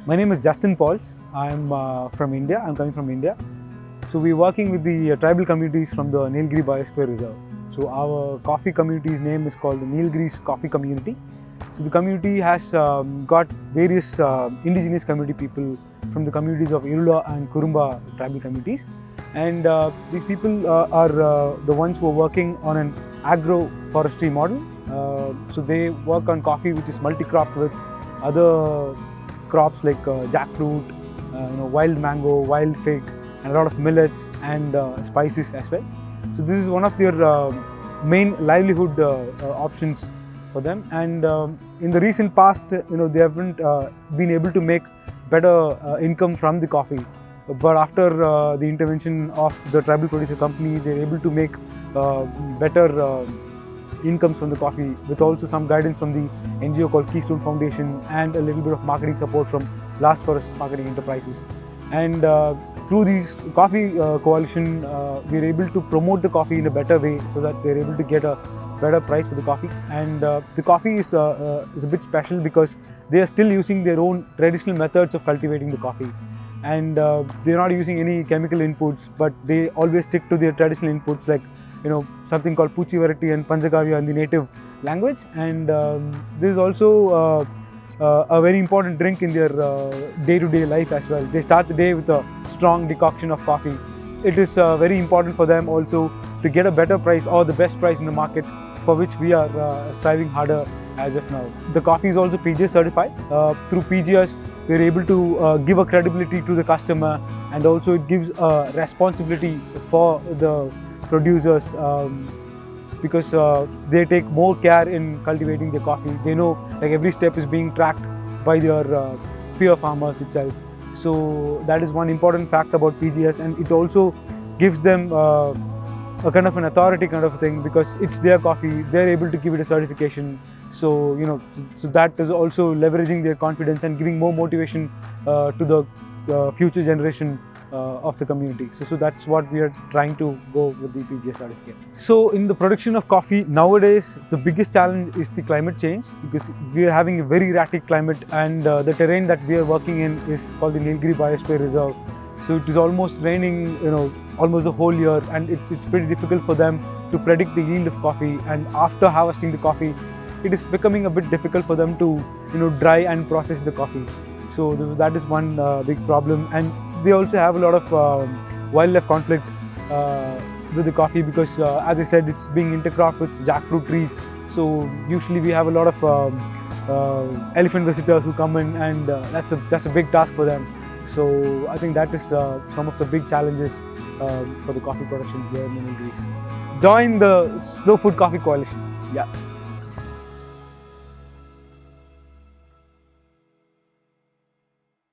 My name is Jestin Pauls. I'm from India. I'm coming from India. So we're working with the tribal communities from the Nilgiris Biosfera Reserve. So our coffee community's name is called the Nilgiris Coffee Community. So the community has got various indigenous community people from the communities of Irula and Kurumba tribal communities. And these people are the ones who are working on an agroforestry model. So they work on coffee which is multi-cropped with other crops like jackfruit, wild mango, wild fig, and a lot of millets and spices as well. So this is one of their main livelihood options for them. And in the recent past, they haven't been able to make better income from the coffee. But after the intervention of the tribal producer company, they're able to make better incomes from the coffee, with also some guidance from the NGO called Keystone Foundation and a little bit of marketing support from Last Forest Marketing Enterprises. And through these coffee coalition, we're able to promote the coffee in a better way so that they're able to get a better price for the coffee. And the coffee is a bit special because they are still using their own traditional methods of cultivating the coffee. And they're not using any chemical inputs, but they always stick to their traditional inputs like something called Puchi variety and Panchagavya in the native language. And this is also a very important drink in their day-to-day life as well. They start the day with a strong decoction of coffee. It is very important for them also to get a better price or the best price in the market, for which we are striving harder as of now. The coffee is also PGS certified. Through PGS, we are able to give a credibility to the customer, and also it gives a responsibility for the producers because they take more care in cultivating the coffee. They know like every step is being tracked by their peer farmers itself. So that is one important fact about PGS, and it also gives them a kind of an authority kind of thing because it's their coffee. They're able to give it a certification. So so that is also leveraging their confidence and giving more motivation to the future generation of the community. So that's what we are trying to go with the PGS certificate. So in the production of coffee nowadays, the biggest challenge is the climate change, because we are having a very erratic climate, and the terrain that we are working in is called the Nilgiris Biosfera Reserve. So it is almost raining, almost the whole year, and it's pretty difficult for them to predict the yield of coffee. And after harvesting the coffee, it is becoming a bit difficult for them to dry and process the coffee. So that is one big problem. And they also have a lot of wildlife conflict with the coffee because, as I said, it's being intercropped with jackfruit trees. So usually we have a lot of elephant visitors who come in, and that's a big task for them. So I think that is some of the big challenges for the coffee production here in Nilgiris. Join the Slow Food Coffee Coalition. Yeah.